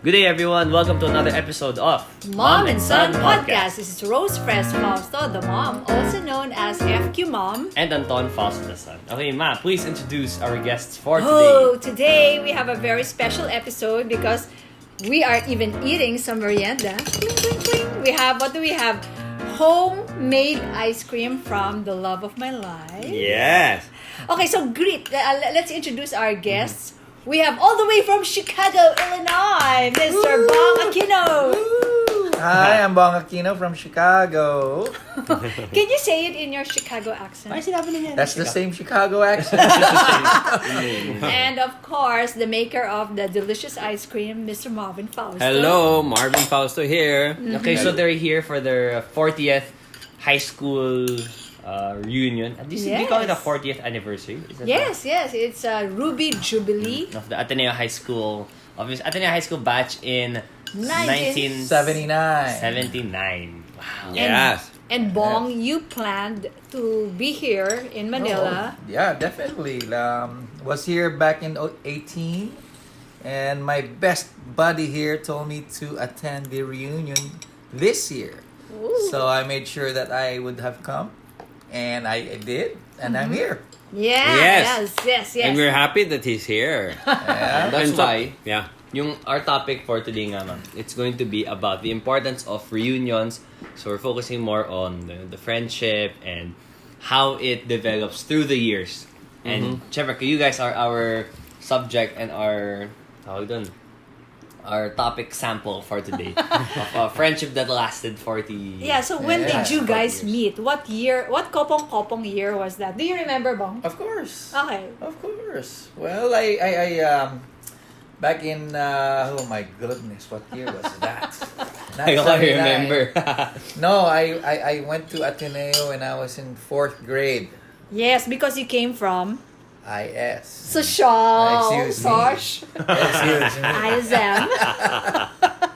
Good day, everyone. Welcome to another episode of Mom and Son Podcast. This is Rose Fausto, the mom, also known as FQ Mom. And Anton Fausto, the son. Okay, Ma, please introduce our guests for today. Oh, today we have a very special episode because we are even eating some merienda. Cling, cling, cling. What do we have? Homemade ice cream from the love of my life. Yes. Okay, so greet. Let's introduce our guests. We have all the way from Chicago, Illinois, Mr. Bong Aquino. Hi, I'm Bong Aquino from Chicago. Can you say it in your Chicago accent? That's the same Chicago accent. And of course, the maker of the delicious ice cream, Mr. Marvin Fausto. Hello, Marvin Fausto here. Okay, so they're here for their 40th high school reunion. Do you call it a 40th anniversary? Yes. It's a Ruby Jubilee. Of the Ateneo High School. Of his Ateneo High School batch in 1979. Wow. Yes. And Bong, you planned to be here in Manila. Yeah, definitely. Was here back in 2018, and my best buddy here told me to attend the reunion this year. Ooh. So I made sure that I would have come, and I did, and I'm here. Yes. And we're happy that he's here. Yeah. That's And so- why Yeah. our topic for today nga, ma'am, it's going to be about the importance of reunions. So we're focusing more on the friendship and how it develops through the years. And syempre, you guys are our subject and our topic sample for today of a friendship that lasted 40. Yeah, so when Yeah. did you 40 guys years. meet? What year? What kopong year was that? Do you remember, Bong? Of course. Okay. Of course. Well, I back in oh my goodness, what year was that? Not I can't 79. remember. No, I went to Ateneo when I was in 4th grade. Yes, because you came from IS. Social. Excuse me. Sosh. Excuse me. ISM.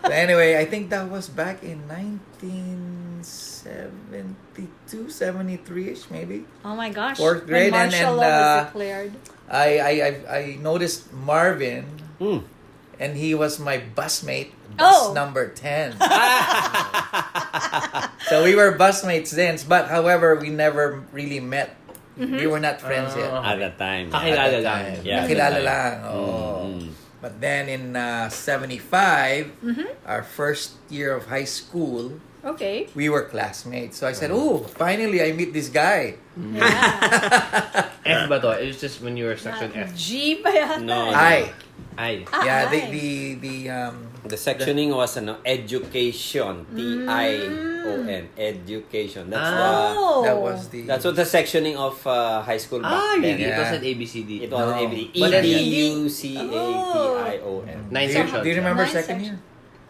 But anyway, I think that was back in 1972, 73-ish maybe. Oh my gosh. 4th grade, when martial law was declared. I noticed Marvin, and he was my busmate, Oh. number 10. So we were busmates then, but however, we never really met. We were not friends yet. At that time. Kakilala lang. Yeah. Nakilala lang. Oh. But then in 75, our first year of high school, Okay. we were classmates. So I said, "Oh, finally I meet this guy." F ba to? It was just when you were section F. G pa yata. No. I. Ay. Yeah, Ay. The sectioning was education. T-I-O-n. Education. Oh. that was the That's what the sectioning of high school back then. Really? It Yeah. wasn't ABCD. It was No. ABD. But then- E-D-U-C-A-T-I-O-N. Nine do sections. you remember Nine second sections. year?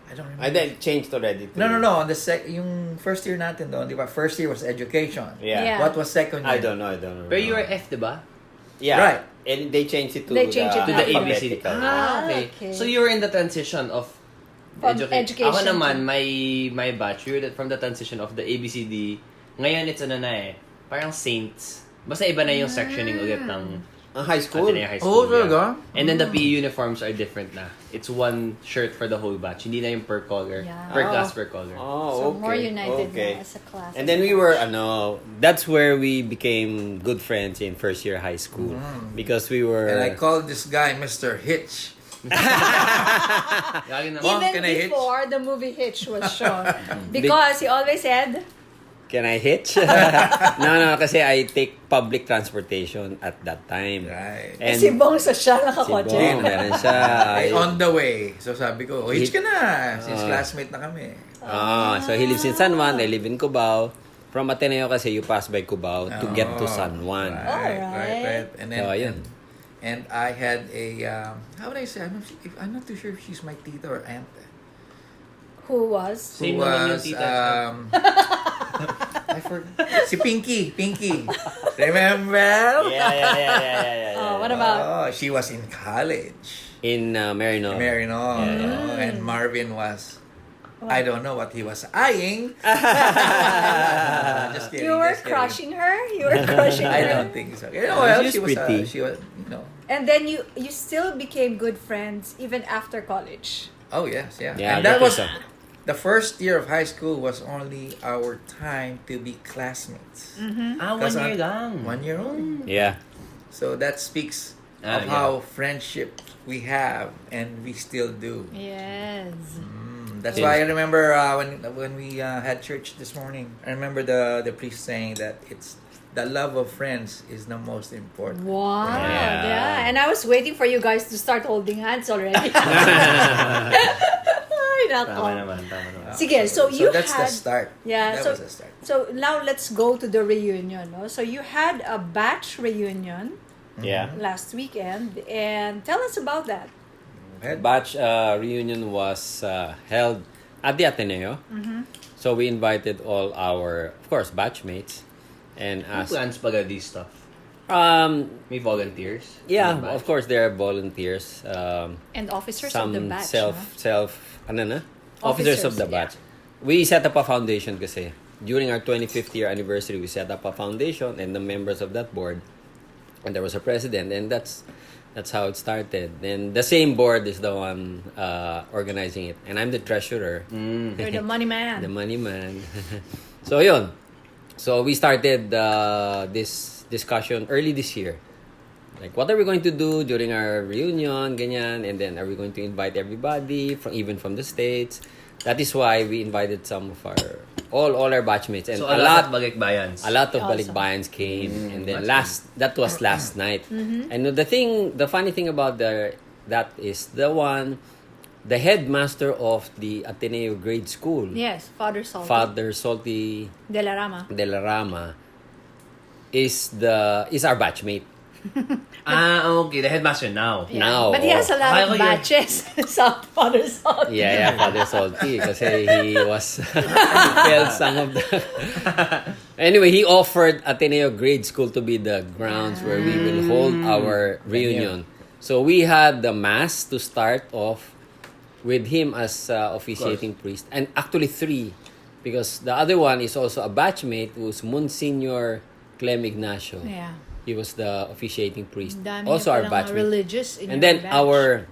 I don't remember. I then changed already. No. On the yung first year natin doon, di ba? First year was education. Yeah. Yeah. What was second year? I don't know. Pero you were F, diba? Yeah. Right. And they changed it to They changed it To the ABCD. alphabetical. Okay. So you were in the transition of From education Ako naman, to- my batch, we were from the transition of the ABCD. Ngayon, it's parang saints. Basta iba na yung sectioning ulit ng Ang high school? Ateneo High School. Oh, talaga? And then the PE uniforms are different na. It's one shirt for the whole batch. Hindi na yung per color. Yeah. Per class, per color. Oh, So more united okay. na as a class. And then we were, that's where we became good friends in first year high school. Because we were... And I called this guy Mr. Hitch. Lagi na, Mom, Even can I hitch? before the movie Hitch was shown. Because he always said, Can I hitch? No, kasi I take public transportation at that time. Right. And si Bong sa siya si nakakotse. Bong, meron siya. On the way. So sabi ko, oh, hitch ka na. Since classmate na kami. So he lives in San Juan, I live in Cubao. From Ateneo kasi you pass by Cubao to get to San Juan. Right. And then, So, ayun. and I had a, how would I say? I'm not too sure if she's my tita or aunt. Who was? Same Who naman yung was, tita. I forgot. Si Pinky. Remember? Yeah. Oh, what about? Oh, she was in college. In Marino. Marino. And Marvin was, I don't know what he was eyeing. Just kidding. You were just kidding. crushing her? You were crushing her? I don't think so. You know, well, She's she was, pretty. she was, And then you still became good friends even after college. Oh yes, yeah. Yeah, And that was so. the first year of high school was only our time to be classmates. One Kasi year lang. 1 year only. Yeah. So that speaks Ah, of yeah. how friendship we have and we still do. Yes. That's why I remember when we had church this morning. I remember the priest saying that it's the love of friends is the most important. Wow. Yeah. Yeah. And I was waiting for you guys to start holding hands already. Ay, nako. Tama naman, tama naman. Sige, so you that's had... the start. Yeah, That so, was the start. so now let's go to the reunion. No? So you had a batch reunion Yeah. last weekend, and tell us about that. Head. Batch reunion was held at the Ateneo. So we invited all our, of course, batchmates. And Who asked, plans pala these stuff? May volunteers? yeah, In the batch? of course, there are volunteers. And officers Some of the batch. officers of the yeah. batch. We set up a foundation kasi. During our 25th year anniversary, we set up a foundation and the members of that board. And there was a president, and that's how it started. And the same board is the one organizing it. And I'm the treasurer. You're the money man. The money man. So, yun. So, we started this discussion early this year. Like, what are we going to do during our reunion, ganyan, and then are we going to invite everybody, even from the States? That is why we invited some of all our batchmates. And So, a lot of balikbayans. a lot of Awesome. balikbayans came, and then that's that was last night. And the funny thing about that is the headmaster of the Ateneo grade school, Yes, Father Salty. Father Salty De la Rama. de la Rama, is our batchmate. Okay. The headmaster now. Yeah. Now, But he has a lot Akala of ko yun. batches. Sa Father Salty. Yeah, Father Salty, kasi he was felt some of the. Anyway, he offered Ateneo grade school to be the grounds where we will hold our reunion. So we had the mass to start off with him as officiating priest, and actually 3, because the other one is also a batchmate who's Monsignor Clem Ignacio. Yeah. He was the officiating priest, Dami also our niyo palang batchmate. religious in And your then batch. our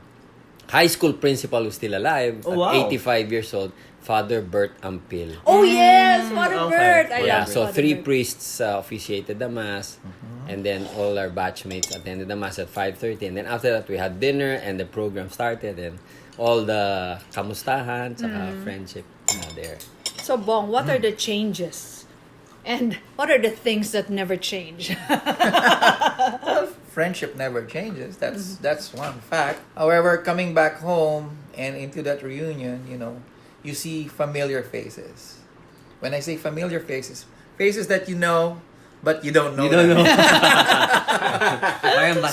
high school principal who's still alive, Oh, wow. at 85 years old, Father Bert Ampil. Oh, yes! Father Okay. Bert! I Yeah, love so Father 3 Bert. priests officiated the mass, and then all our batchmates attended the mass at 5:30, and then after that we had dinner and the program started, and all the kamustahan, saka friendship there. So, Bong, what are the changes? And what are the things that never change? Friendship never changes. That's one fact. However, coming back home and into that reunion, you see familiar faces. When I say familiar faces, faces that you know, but you don't know. You don't them. know.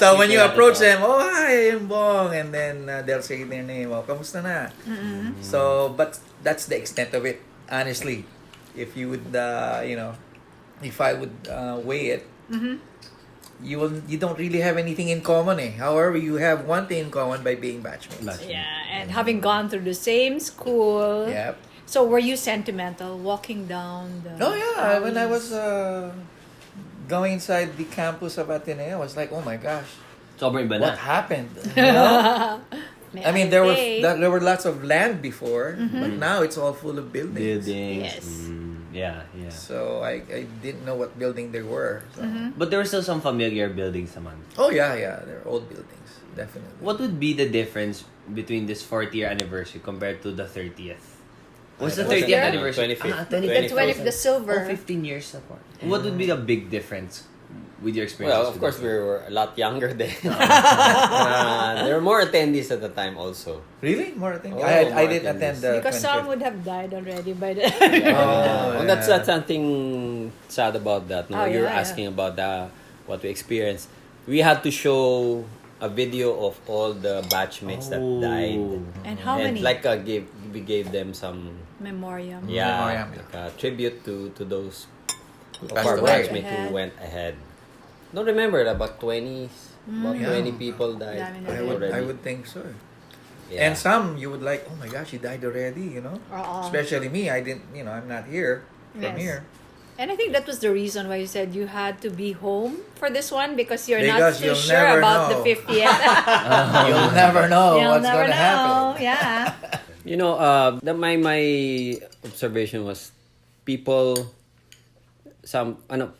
So when you approach them, oh hi, I'm Bong, and then they'll say their name. Oh, kamusta na? So, but that's the extent of it. Honestly, if you would, if I would weigh it, you don't really have anything in common. However, you have one thing in common by being batchmates. Yeah, and having gone through the same school. Yep. So, were you sentimental walking down the... Oh yeah, when I alleys? was going inside the campus of Ateneo, I was like, oh my gosh, Sobrang iba na. what happened? I mean, there pay? were lots of land before, but now it's all full of buildings. Buildings. Yes. Yeah. So I didn't know what building they were. So. But there were still some familiar buildings naman. Oh yeah, they're old buildings, definitely. What would be the difference between this 4th year anniversary compared to the 30th? What's the Was 30th there? anniversary? 25th. 25th. The 20th, the silver. 15 years apart. What would be the big difference with your experience? Well, of course, we were a lot younger then. There were more attendees at the time also. Really? More thing? Oh, I more didn't attend the Because some 25th. would have died already by then. And that's yeah. something sad about that. No? Oh, You're yeah, asking about what we experienced. We had to show a video of all the batchmates that died. And how And many? like we gave them some Memoriam. Memoriam. like a tribute to those of passed our away. batchmates Ahead. who went ahead. Don't remember about 20 Yeah. 20 people died Dami na already. I would think so. Yeah. And some you would like, oh my gosh, he died already, Oo. Especially me, I didn't, I'm not here from Yes. here. And I think that was the reason why you said you had to be home for this one because you're Because not too you'll sure never about know. the 50th. You'll never know You'll what's never going to know. happen. Yeah. You know, my observation was people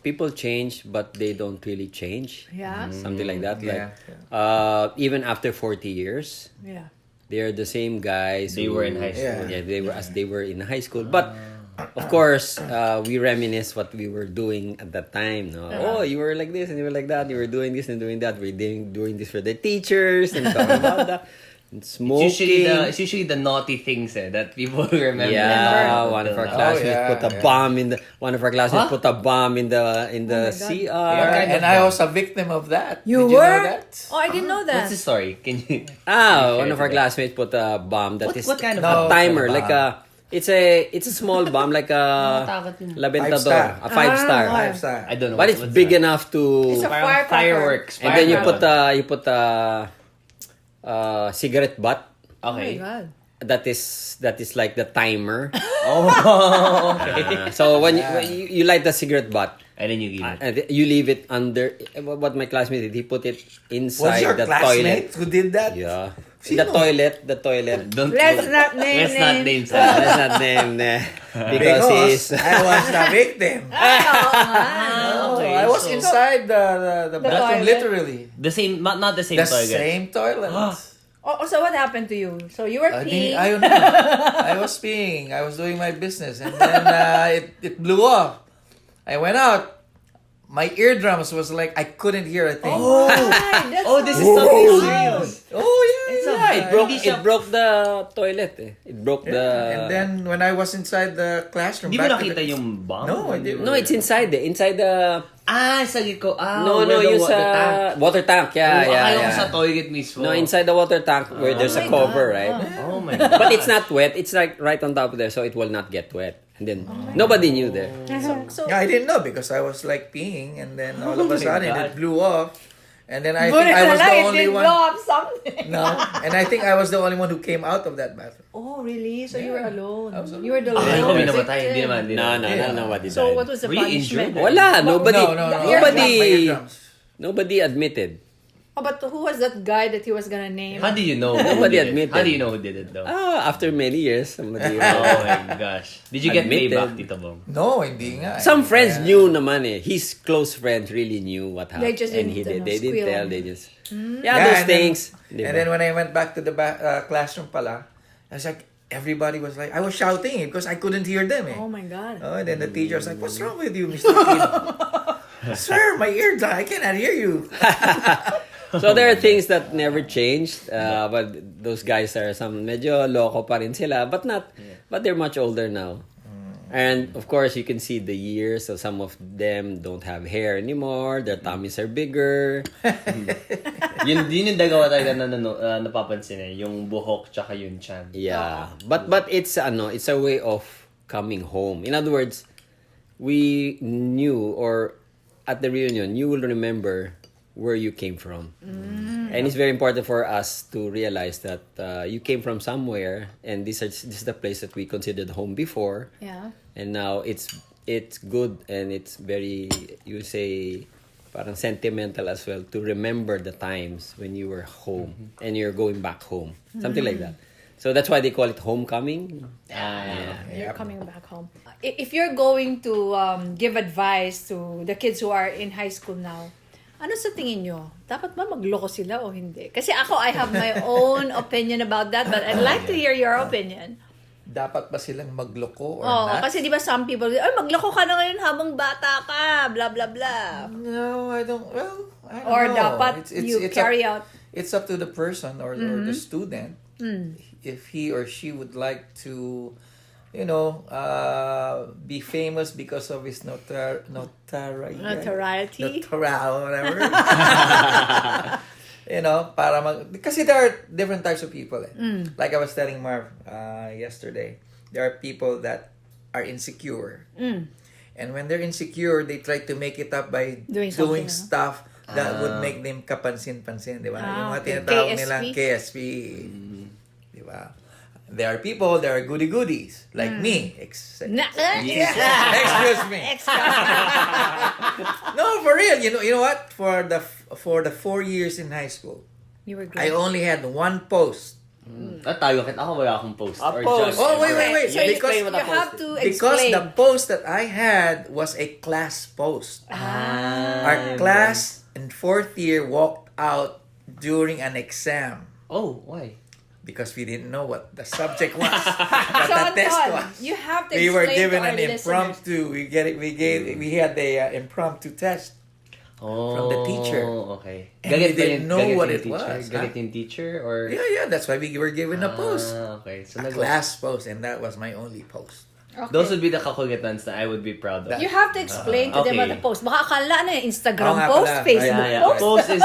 people change but they don't really change. Yeah. Something like that. Yeah, Like even after 40 years, Yeah. they are the same guys. They were in high school. Yeah, they were as they were in high school. But of course, we reminisce what we were doing at that time. No? Oh, you were like this and you were like that. You were doing this and doing that. We're doing this for the teachers and talking about that. And smoking. It's usually the naughty things that people remember. Yeah, one of our classmates put a bomb in the Huh? put a bomb in the God. CR. Yeah, kind of and I bomb? was a victim of that. You Did were? you know that? Oh, I didn't know that. What's the story? Can you? One of our classmates put a bomb that is What kind of No. a timer, What like kind it's a small bomb, like a labentador, a 5-star. 5-star. I don't know. But it's what's big that? enough to, It's a Parang firecracker. fireworks. and then you fireworks. put a cigarette butt. Oh my Okay. God. That is like the timer. Oh, okay. So when you light the cigarette butt, And then you give it. and you leave it under. What my classmate did, he put it Was inside your the classmate toilet. who did that? Yeah, Sino? the toilet. Don't Let's not name Let's not names. name names. Let's not name because he's. I was the victim. Okay, I was so- inside the bathroom, toilet? literally. The same, not the same The toilet. same toilet. Oh, so what happened to you? So you were peeing. I don't know. I was peeing. I was doing my business, and then it blew off. I went out. My eardrums was like I couldn't hear a thing. Oh, That's oh, this is so something wild. serious. Oh, yeah, It's a- yeah. It broke the toilet. It broke the. And then when I was inside the classroom, Di mo back to nakita the- yung bomb? No, I didn't. No, it's inside the. Sa giko. No, where the yung the tank. sa water tank. Yeah, Oh, yeah, akala ko yeah. sa toilet mismo. No, inside the water tank where there's a my cover, God. right? Oh my God. But it's not wet. It's like right on top of there, so it will not get wet. And then nobody knew there. So, Yeah, I didn't know because I was like peeing, and then all of Oh a my sudden God. it blew off, and then I buti think I na was lang, the it only did one. blow up something. No, and I think I was the only one who came out of that bathroom. Oh, really? So you were alone. I was alone. You were the Ay, lone kami namatay. victim. Hindi naman. Hindi No, naman. nobody died. So what was the Were you punishment? injured? Wala, nobody. No. Nobody. My eardrums. Nobody admitted. Oh, but who was that guy that he was gonna name? How do you know? Nobody who did it? admitted. How do you know who did it though? After many years, somebody. Oh my gosh. Did you get Admitted. payback, Tito Bong? No, hindi nga. Some friends Yeah. knew naman eh. His close friends really knew what happened. They just and didn't, they didn't squeal. tell. They just Yeah, those and then- things. And then when I went back to the classroom pala, I was like, everybody was like, I was shouting it because I couldn't hear them. Eh. Oh my God. Oh, and then the teacher was like, what's wrong with you, Mr. Aquino? Sir, my ears, I cannot hear you. So there are things that never changed. But those guys are some medyo loco pa rin sila, but they're much older now. And of course, you can see the years. So some of them don't have hair anymore. Their tummies are bigger. Yun yung dagawa talaga na napapansin yung buhok tsaka yung chan. Yeah, but it's a way of coming home. In other words, we knew, or at the reunion, you will remember where you came from, and it's very important for us to realize that you came from somewhere, and this is the place that we considered home before, Yeah. and now it's good, and it's very, you say, parang sentimental as well to remember the times when you were home and you're going back home, something like that. So that's why they call it homecoming. You're coming back home. If you're going to give advice to the kids who are in high school now, ano sa tingin nyo? Dapat ba magloko sila o hindi? Kasi ako, I have my own opinion about that, but I'd like to hear your opinion. Dapat ba silang magloko or Oo, not? kasi di ba some people, ay, magloko ka na ngayon habang bata ka, blah, blah, blah. No, I don't. Well, I don't Or know. dapat you carry out. It's up to the person or the student if he or she would like to, be famous because of his notoriety. Notoriety? Whatever. Kasi there are different types of people. Like I was telling Marv yesterday, there are people that are insecure. And when they're insecure, they try to make it up by Doing doing something, stuff that would make them kapansin-pansin, di ba? Yung mga okay. tinatawag KSP? nilang KSP. Di ba? There are people that are goody-goodies, like me. Excuse me. No, for real. You know what? For the 4 years in high school, You were I great. only had one post Tayo kahit ako wala akong post. A or post. just- Oh, wait. So Because- you have to explain. Because the post that I had was a class post. Our class in 4th year walked out during an exam Oh, why? because we didn't know what the subject was, what So, the test Anton, was. you have to We were explain given to our an listeners. impromptu. We had the impromptu test. From the teacher. Okay. And we didn't know what it teacher? was, Galit yung teacher or... Yeah. That's why we were given a post, Okay. So a class post, and that was my only post. Okay. those would be the kakugitans that I would be proud of. You have to explain to them okay. what the post. Baka akala na yung Instagram Oo nga post, pala. Facebook Yeah. post. Post is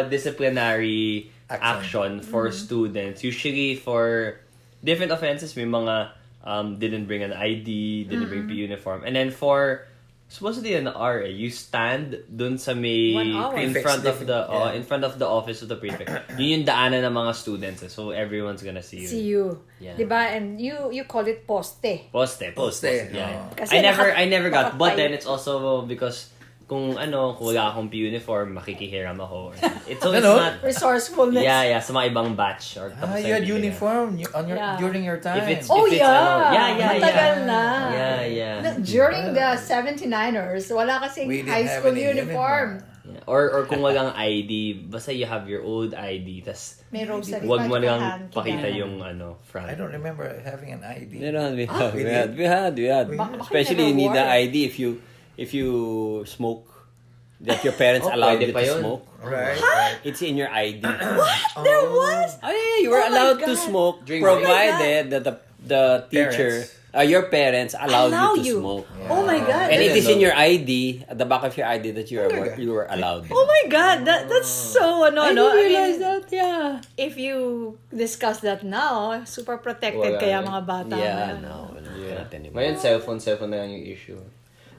disciplinary action for students. Usually for different offenses, may mga didn't bring an ID, didn't bring P uniform. And then for supposedly an RA, you stand dun sa may 1 hour. in Prefect's front of the yeah. in front of the office of the prefect. Yun yung daanan ng mga students. So everyone's gonna see you. See you. Yeah. Diba? And you call it poste. Poste. Yeah. Kasi I never got. But nakatayo. then it's also because kung wala akong uniform, makikihiram ako. It's so it's Ano? not. Resourcefulness. Yeah, sa mga ibang batch or tapos You na had bibigyan. uniform Yeah. during your time. If it's Oh, if it's, yeah. Matagal na. Yeah. During the 79ers, wala kasing We didn't high have school any uniform. Yeah. Or kung walang ID, basta you have your old ID, tas May rosary wag mo pa, lang hand, pakita kailangan. yung front. I don't remember having an ID. We We had. Baka Especially you never need the wore. ID if you smoke. That your parents allowed pwede you pa to yun. Oh, smoke. Right. It's in your ID. There was? Oh yeah, you were Oh my allowed to God. smoke Drink provided that the teacher, your parents allowed Allow you to you. smoke. Oh my God. And that it is- is in your ID, at the back of your ID, that you were allowed. Oh my God, that's so I didn't realize mean, that, yeah. if you discuss that now, super protected Wala kaya eh. mga bata. Yeah, ngayon. no, cannot anymore. Ngayon, cellphone na lang yung issue.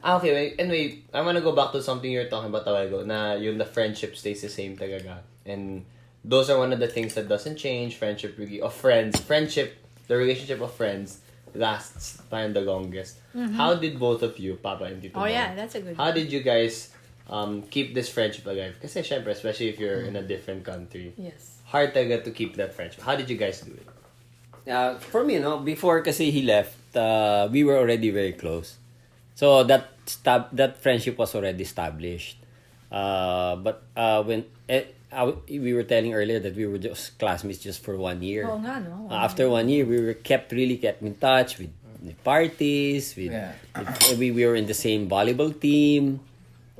Okay, wait. Anyway, I wanna go back to something you're talking about a while ago, na yung the friendship stays the same talaga. And those are one of the things that doesn't change. Friendship the relationship of friends lasts time the longest. How did both of you, Papa and Tito Oh Bong, yeah, that's a good how one. did you guys keep this friendship alive? Kasi syempre, especially if you're in a different country, Yes. hard talaga to keep that friendship. How did you guys do it? For me, before kasi he left, we were already very close. So that friendship was already established. But when we were telling earlier that we were just classmates just for 1 year. Oo nga, no? After 1 year, we were really kept in touch with the parties. We were in the same volleyball team.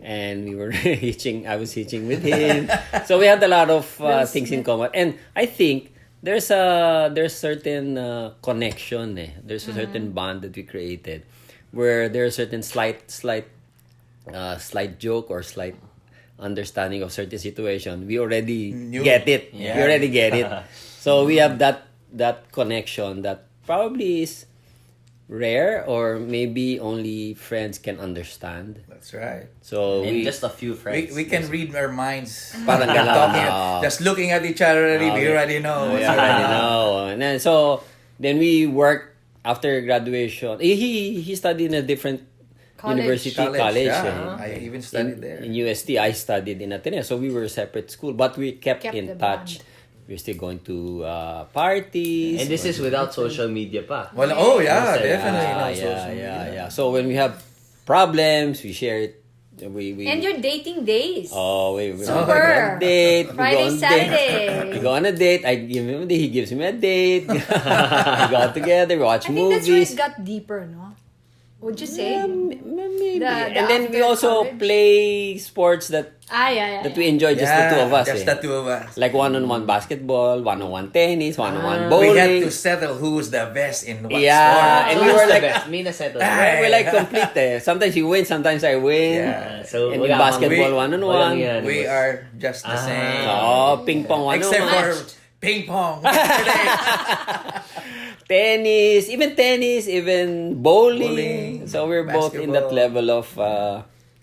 And we were I was hitching with him. So we had a lot of things in common. And I think there's certain connection. There's a certain bond that we created, where there's certain slight joke or slight understanding of certain situation. We already get it. Yeah. We already get it. So we have that connection that probably is rare, or maybe only friends can understand. That's right. So And just a few friends. We can read our minds. Parang ganon. Just looking at each other already, we already know. We already know. And then, then we worked after graduation. He studied in a different College. college. Yeah. I even studied there. In UST, I studied in Ateneo. So we were separate school, but we kept Kept in the touch. bond. We're still going to parties. And this is without social media pa. Well, oh yeah, Yes, definitely. No yeah, social media. yeah. So when we have problems, we share it. We And your dating days. we Super. go on a date. Friday, we go on Saturday. We go on a date. I give him a date. He gives me a date. We go out together. We watch I think that's where movies. it got deeper, no? Would you say? Maybe. The And then we after also college? play sports that Yeah. we enjoy, just the two of us. Just the two of us. Like one-on-one basketball, one-on-one tennis, one-on-one bowling. We had to settle who's the best in what Yeah, sport. and So we who's were the like, best? Me na settle. we're like complete. Sometimes you win, sometimes I win. Yeah. So And wala in basketball, kang- one-on-one. walang yan. We are just the same. Oh, ping pong Except one-on-one. for ping pong. Tennis, even bowling. Bowling, So we're both in that basketball. level of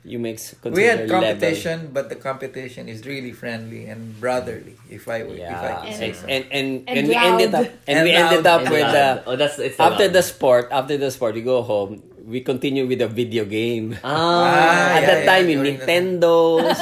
you make consider We had level. competition, but the competition is really friendly and brotherly. If I Yeah, could say so. and And we ended loud. up we And ended loud. up with it's after the sport we go home. We continue with a video game. At that time, yung during the- Nintendos.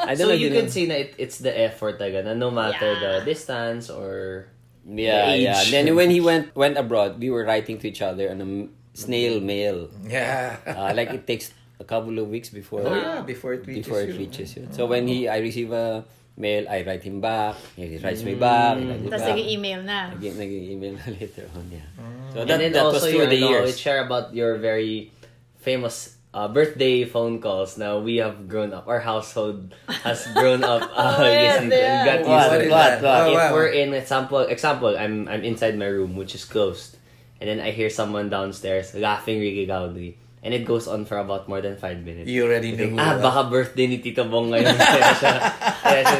I don't So know if you know. can see na it's the effort talaga na no matter the distance or Yeah, age. yeah. Then when he went abroad, we were writing to each other on a snail mail. Yeah. Like it takes a couple of weeks before. Oh yeah, before it reaches you. So when I receive a mail, I write him back. He writes me back. I write him Tapos back. nag-email na. Nag-email na later on, yeah. So And then that was also through the years. share about your very famous birthday phone calls. Now we have grown up. Our household has grown up. Listening to it. We got used What? to it. What? If wow. we're in example, I'm inside my room which is closed, and then I hear someone downstairs laughing really loudly, and it goes on for about more than 5 minutes. You already knew. Baka birthday ni Tito Bong ngayon. kaya siya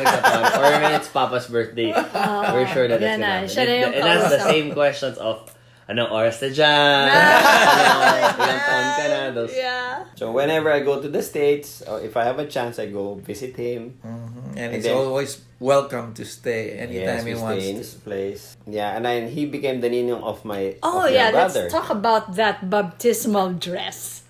nagtatawa. Or when it's Papa's birthday, we're sure that it's yan gonna na. happen. Siya na yung And that's the kausap. same questions of, anong oras na dyan? Ilang taon ka na? Those, Yeah. So whenever I go to the States, or if I have a chance, I go visit him. And it's then- always welcome to stay anytime We he wants stay in to. his place. Yeah, and then he became the ninong of my Oh of yeah, your brother. let's talk about that baptismal dress.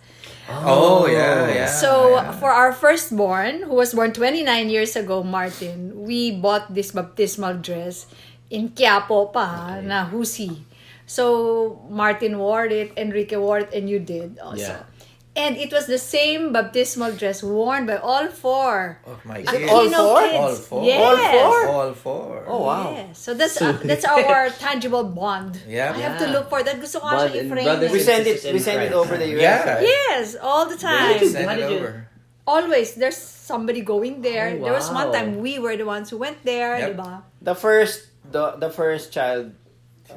Oh yeah. So yeah. for our firstborn, who was born 29 years ago, Martin, we bought this baptismal dress in Quiapo pa, na Husi. So Martin wore it, Enrique wore it, and you did also. Yeah. And it was the same baptismal dress worn by all four. Oh my Aquino kids. four? kids. All four? Yes. All four. Oh wow. Yes. So that's our tangible bond. Yeah. I have to look for that. Gusto ko nga Bond siya and i-frame. brothers We eh. send it. Sisters in We send it Christ. over the US. Yeah. Right? Yes, all the time. Send How it did you- over. Always, there's somebody going there. Oh, There was one wow. time we were the ones who went there, Yep. diba? The first child,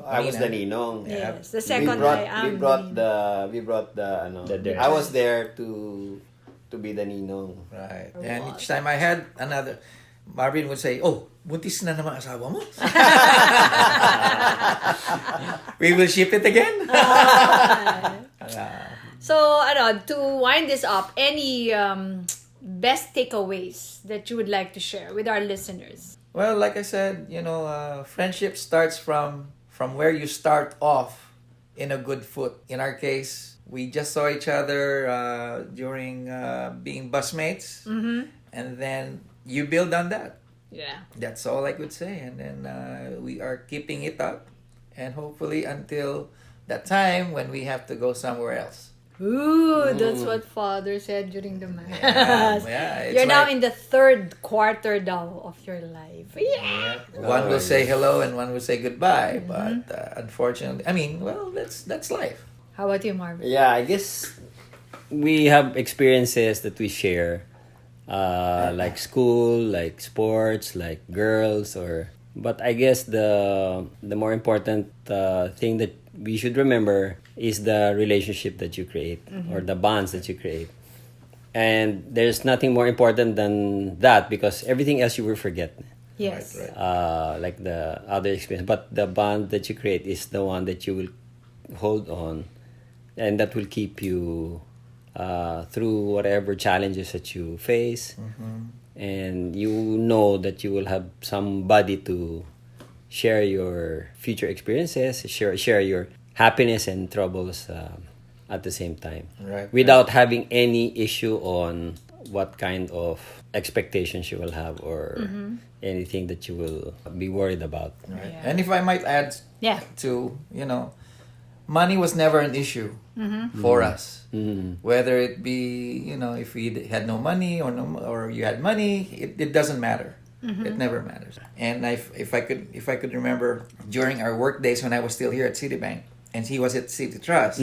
I was the ninong. Yeah. Yes. The second I am. We brought the ano. The dress. I was there to be the ninong. Right. And each time I had another, Marvin would say, "Oh, buntis na naman asawa mo." We will ship it again. So, to wind this up, any best takeaways that you would like to share with our listeners? Well, like I said, friendship starts from where you start off in a good foot. In our case, we just saw each other during being busmates, and then you build on that. Yeah. That's all I could say. And then we are keeping it up, and hopefully until that time when we have to go somewhere else. Ooh, that's what Father said during the Mass. Yeah, it's You're now like- in the third quarter now of your life. Yeah. One will say hello and one will say goodbye, but unfortunately, that's life. How about you, Marvin? Yeah, I guess we have experiences that we share, like school, like sports, like girls, But I guess the more important thing that we should remember is the relationship that you create or the bonds that you create. And there's nothing more important than that because everything else you will forget. Yes. Right. Like the other experience. But the bond that you create is the one that you will hold on and that will keep you through whatever challenges that you face. And you know that you will have somebody to share your future experiences, share your happiness and troubles at the same time. Right. Without having any issue on what kind of expectations you will have or anything that you will be worried about. Right. Yeah. And if I might add Yeah. to, money was never an issue for us. Whether it be, if we had no money or you had money, it doesn't matter. It never matters. And if I could remember during our work days when I was still here at Citibank and he was at City Trust,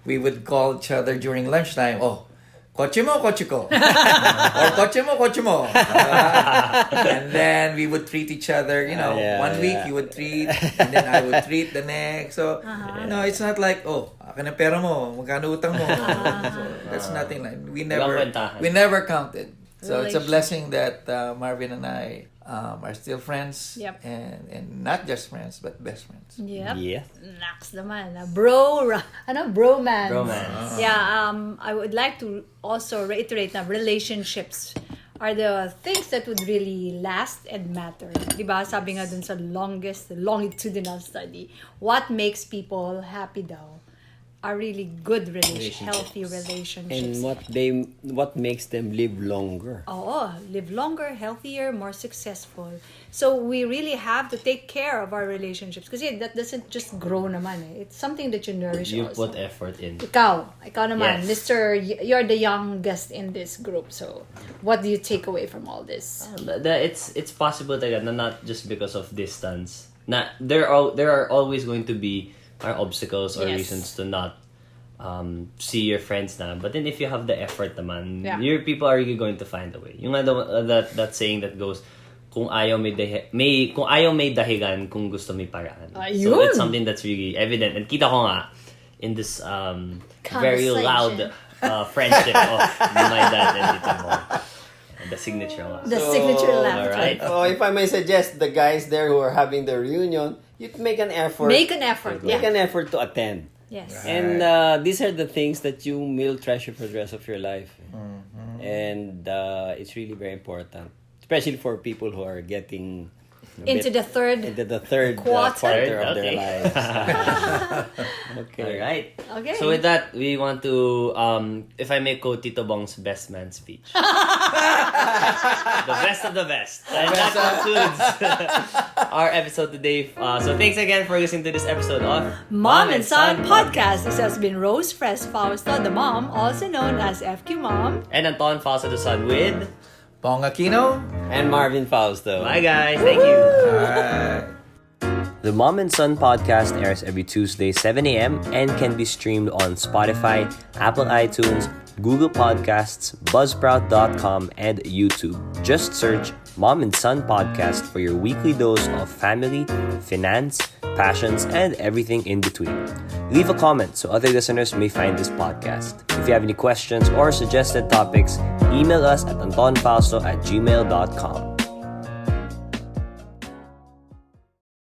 we would call each other during lunchtime. Oh, kotse mo, kotse ko. Or kotse mo. And then we would treat each other, one week you would treat, and then I would treat the next. So, it's not like, akin na pera mo, magkano utang mo. So, that's nothing like, we never counted. So it's a blessing that Marvin and I are still friends. Yep. And not just friends, but best friends. Yep. Yeah. Naks naman. Bromance. Bromance. Yeah, I would like to also reiterate na relationships are the things that would really last and matter. Diba? Sabi nga dun sa longitudinal study, what makes people happy daw are really good healthy And relationships. what makes them live longer. Oh, live longer, healthier, more successful. So we really have to take care of our relationships kasi that doesn't just grow naman eh. It's something that you nourish You also. put effort in. Ikaw naman, Yes. Mr. You're the youngest in this group. So, what do you take away from all this? It's possible talaga na not just because of distance. Na there are always going to be obstacles or Yes. reasons to not see your friends na. But then if you have the effort naman, Yeah. your people are really going to find a way. Yung that saying that goes, kung ayaw may dahilan, kung gusto may paraan. So Ayun. it's something that's really evident. And kita ko nga in this very loud friendship of my dad and Tito Bong. The signature laugh. The signature laugh. Alright. So if I may suggest, the guys there who are having the reunion, you make an effort. Make an effort. Make Yeah. an effort to attend. Yes. And these are the things that you will treasure for the rest of your life. And it's really very important, especially for people who are getting Into the third. into the third Quarter. quarter of Okay. their lives. Okay. All right. Okay. So with that, we want to, if I may quote Tito Bong's best man speech. The best of the best. And that concludes our episode today. So thanks again for listening to this episode of Mom and Son Podcast. This has been Rose Fausto, the mom, also known as FQ Mom. And Anton Fausto the son with. Bong Aquino. And Marvin Fausto. Bye guys. Thank you. Alright. The Mom and Son podcast airs every Tuesday, 7 a.m. and can be streamed on Spotify, Apple iTunes, Google Podcasts, Buzzsprout.com, and YouTube. Just search Mom and Son Podcast for your weekly dose of family, finance, passions, and everything in between. Leave a comment so other listeners may find this podcast. If you have any questions or suggested topics, email us at antonfausto@gmail.com.